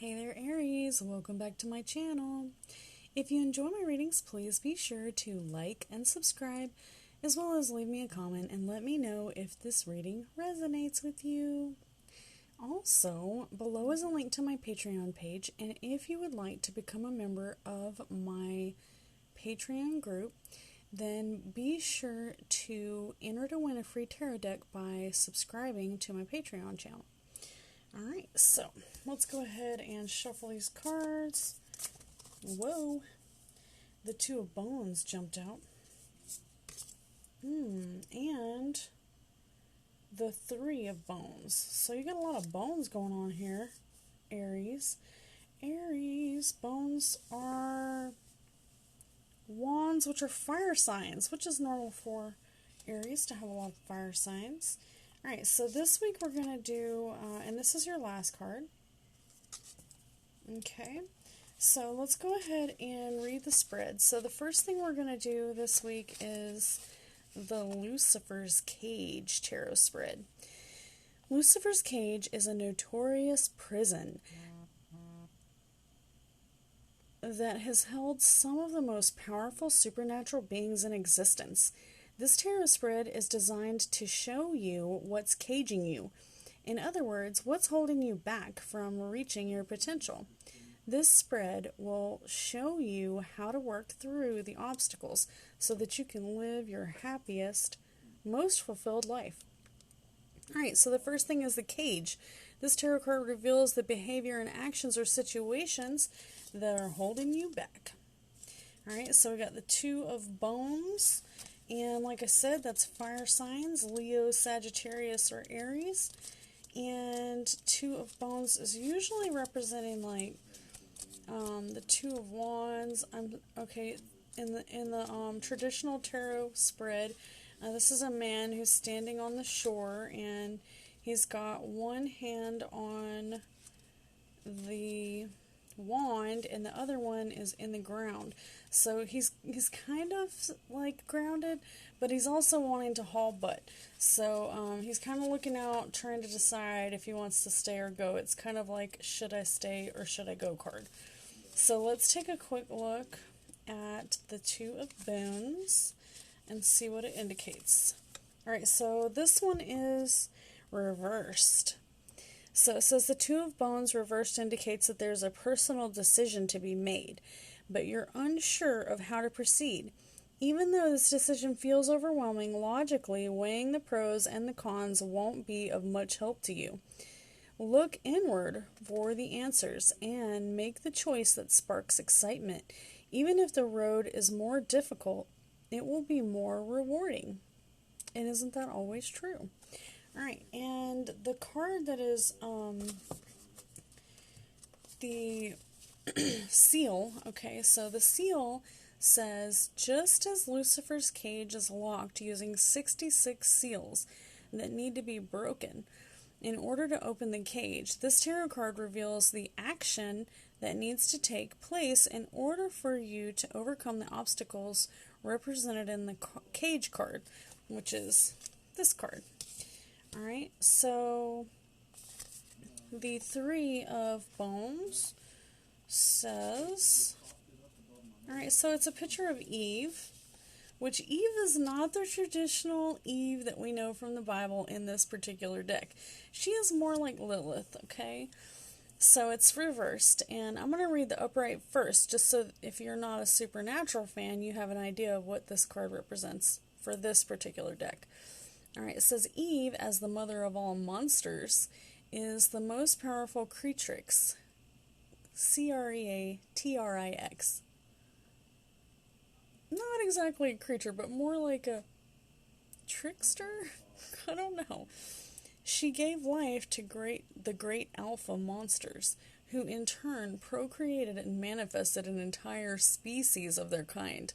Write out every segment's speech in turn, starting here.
Hey there, Aries. Welcome back to my channel. If you enjoy my readings, please be sure to like and subscribe, as well as leave me a comment and let me know if this reading resonates with you. Also, below is a link to my Patreon page, and if you would like to become a member of my Patreon group, then be sure to enter to win a free tarot deck by subscribing to my Patreon channel. Alright, so let's go ahead and shuffle these cards. Whoa, the Two of Bones jumped out. And the Three of Bones. So you got a lot of bones going on here, Aries. Aries, bones are wands, which are fire signs, which is normal for Aries to have a lot of fire signs. Alright, so this week we're going to do, and this is your last card. Okay, so let's go ahead and read the spread. So the first thing we're going to do this week is the Lucifer's Cage tarot spread. Lucifer's Cage is a notorious prison that has held some of the most powerful supernatural beings in existence. This tarot spread is designed to show you what's caging you. In other words, what's holding you back from reaching your potential. This spread will show you how to work through the obstacles so that you can live your happiest, most fulfilled life. Alright, so the first thing is the cage. This tarot card reveals the behavior and actions or situations that are holding you back. Alright, so we got the Two of Bones. And like I said, that's fire signs, Leo, Sagittarius, or Aries. And Two of Bones is usually representing like the Two of Wands. Okay, in the traditional tarot spread, this is a man who's standing on the shore, and he's got one hand on the wand and the other one is in the ground. So he's kind of like grounded, but he's also wanting to haul butt. So he's kind of looking out, trying to decide if he wants to stay or go. It's kind of like, should I stay or should I go card. So let's take a quick look at the Two of Bones and see what it indicates. Alright, so this one is reversed. So it says the Two of Bones reversed indicates that there's a personal decision to be made, but you're unsure of how to proceed. Even though this decision feels overwhelming, logically weighing the pros and the cons won't be of much help to you. Look inward for the answers and make the choice that sparks excitement. Even if the road is more difficult, it will be more rewarding. And isn't that always true? Alright, and the card that is the seal, okay, so the seal says, just as Lucifer's cage is locked using 66 seals that need to be broken in order to open the cage, this tarot card reveals the action that needs to take place in order for you to overcome the obstacles represented in the cage card, which is this card. Alright, so the Three of Bones says, alright, so it's a picture of Eve, which Eve is not the traditional Eve that we know from the Bible in this particular deck. She is more like Lilith, okay? So it's reversed, and I'm going to read the upright first, just so if you're not a supernatural fan, you have an idea of what this card represents for this particular deck. Alright, it says Eve, as the mother of all monsters, is the most powerful creatrix. Creatrix. Not exactly a creature, but more like a trickster? I don't know. She gave life to the great alpha monsters, who in turn procreated and manifested an entire species of their kind.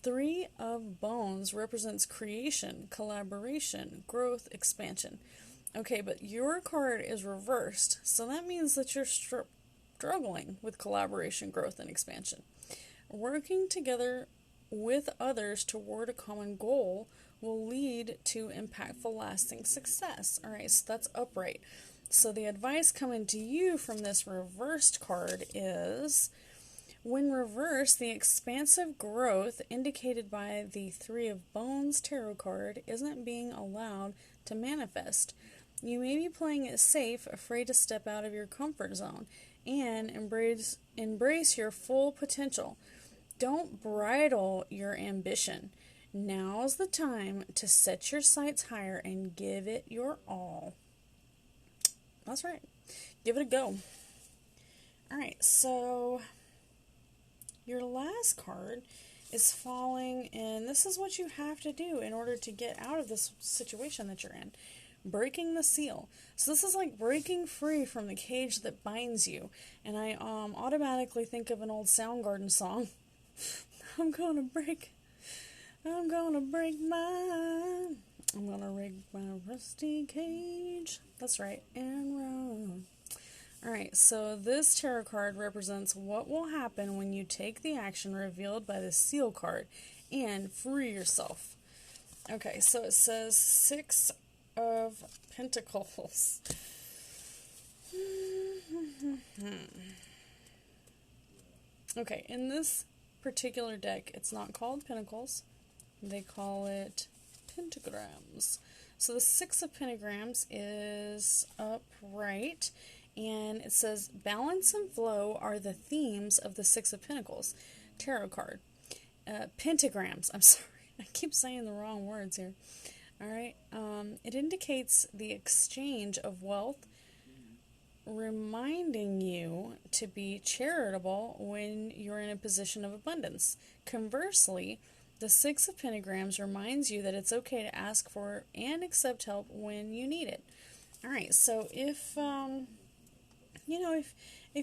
Three of Bones represents creation, collaboration, growth, expansion. Okay, but your card is reversed, so that means that you're struggling with collaboration, growth, and expansion. Working together with others toward a common goal will lead to impactful, lasting success. Alright, so that's upright. So the advice coming to you from this reversed card is, when reversed, the expansive growth indicated by the Three of Bones tarot card isn't being allowed to manifest. You may be playing it safe, afraid to step out of your comfort zone, and embrace your full potential. Don't bridle your ambition. Now's the time to set your sights higher and give it your all. That's right. Give it a go. Alright, so your last card is falling, and this is what you have to do in order to get out of this situation that you're in. Breaking the seal. So this is like breaking free from the cage that binds you. And I automatically think of an old Soundgarden song. I'm gonna break mine. I'm gonna rig my rusty cage. That's right, and run. Alright, so this tarot card represents what will happen when you take the action revealed by the seal card and free yourself. Okay, so it says 6 of Pentacles. Okay, in this particular deck, it's not called Pentacles. They call it Pentagrams. So the 6 of Pentagrams is upright, and it says balance and flow are the themes of the 6 of Pentacles tarot card. Pentagrams, I'm sorry, I keep saying the wrong words here. Alright, it indicates the exchange of wealth, reminding you to be charitable when you're in a position of abundance. Conversely, the 6 of Pentagrams reminds you that it's okay to ask for and accept help when you need it. Alright, so if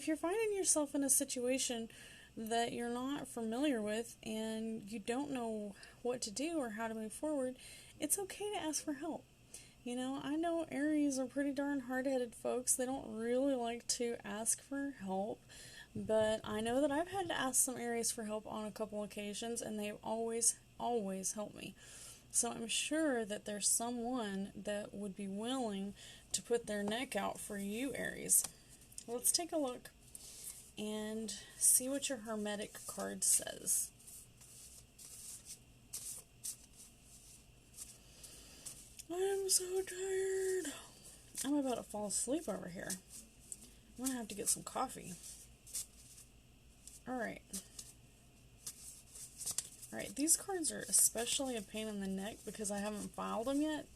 you're finding yourself in a situation that you're not familiar with and you don't know what to do or how to move forward, it's okay to ask for help. I know Aries are pretty darn hard-headed folks. They don't really like to ask for help, but I know that I've had to ask some Aries for help on a couple occasions, and they've always helped me. So I'm sure that there's someone that would be willing to put their neck out for you, Aries. Let's take a look and see what your Hermetic card says. I'm so tired. I'm about to fall asleep over here. I'm going to have to get some coffee. Alright, these cards are especially a pain in the neck because I haven't filed them yet.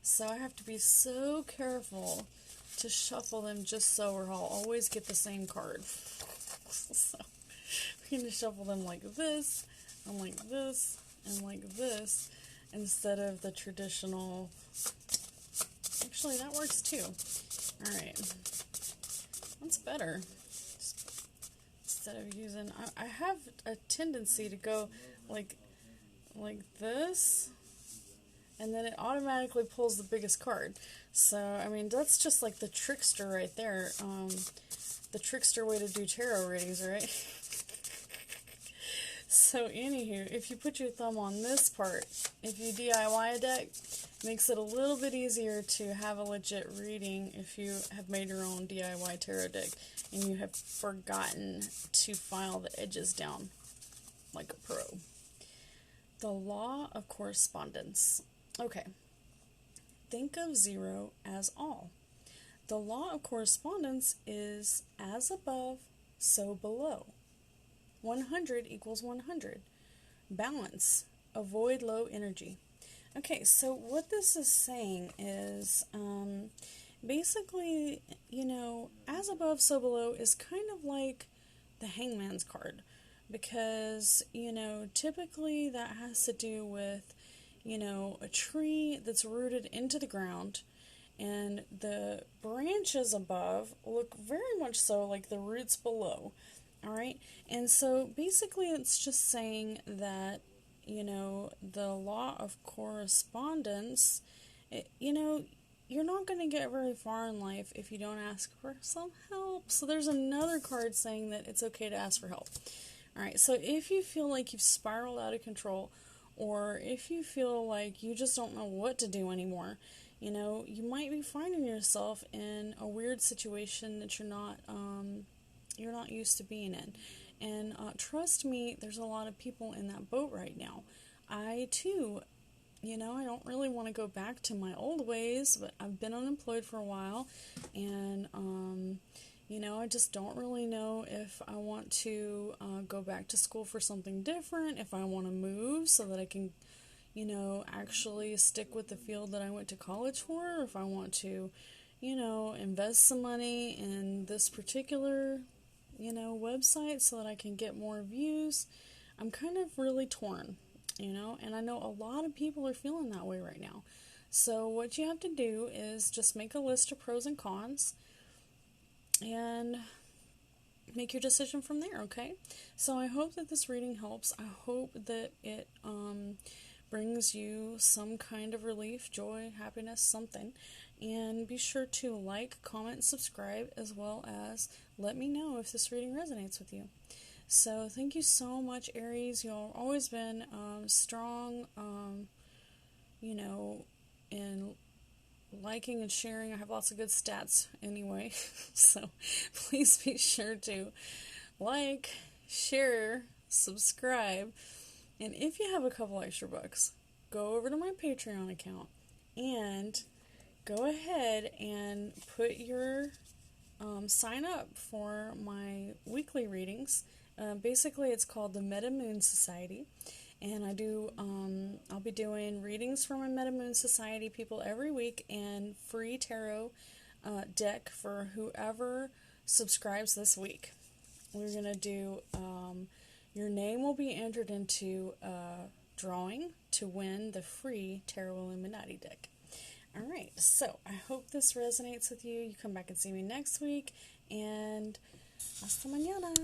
So I have to be so careful to shuffle them just so, or I'll always get the same card. So we're going to shuffle them like this, and like this, and like this, instead of the traditional. Actually, that works too. Alright. That's better. Instead of using, I have a tendency to go like this, and then it automatically pulls the biggest card. So, I mean, that's just like the trickster right there. The trickster way to do tarot readings, right? So, anywho, if you put your thumb on this part, if you DIY a deck, it makes it a little bit easier to have a legit reading if you have made your own DIY tarot deck and you have forgotten to file the edges down like a pro. The Law of Correspondence. Okay. Think of 0 as all. The Law of Correspondence is as above, so below. 100 equals 100. Balance. Avoid low energy. Okay, so what this is saying is, basically, as above, so below is kind of like the Hangman's card. Because, typically that has to do with, a tree that's rooted into the ground, and the branches above look very much so like the roots below. Alright? And so basically it's just saying that, the Law of Correspondence, you're not going to get very far in life if you don't ask for some help. So there's another card saying that it's okay to ask for help. Alright, so if you feel like you've spiraled out of control, or if you feel like you just don't know what to do anymore, You might be finding yourself in a weird situation that you're not used to being in. And trust me, there's a lot of people in that boat right now. I too, I don't really want to go back to my old ways, but I've been unemployed for a while, and I just don't really know if I want to go back to school for something different, if I want to move so that I can actually stick with the field that I went to college for, or if I want to, invest some money in this particular, website so that I can get more views. I'm kind of really torn, and I know a lot of people are feeling that way right now. So what you have to do is just make a list of pros and cons and make your decision from there, okay? So I hope that this reading helps. I hope that it brings you some kind of relief, joy, happiness, something. And be sure to like, comment, subscribe, as well as let me know if this reading resonates with you. So thank you so much, Aries. You've always been strong, in liking and sharing. I have lots of good stats anyway. So please be sure to like, share, subscribe. And if you have a couple extra bucks, go over to my Patreon account and go ahead and put your sign up for my weekly readings. Basically, it's called the Meta Moon Society, and I'll be doing readings for my Meta Moon Society people every week, and free tarot deck for whoever subscribes this week. We're gonna do your name will be entered into a drawing to win the free Tarot Illuminati deck. Alright, so I hope this resonates with you. You come back and see me next week, and hasta mañana.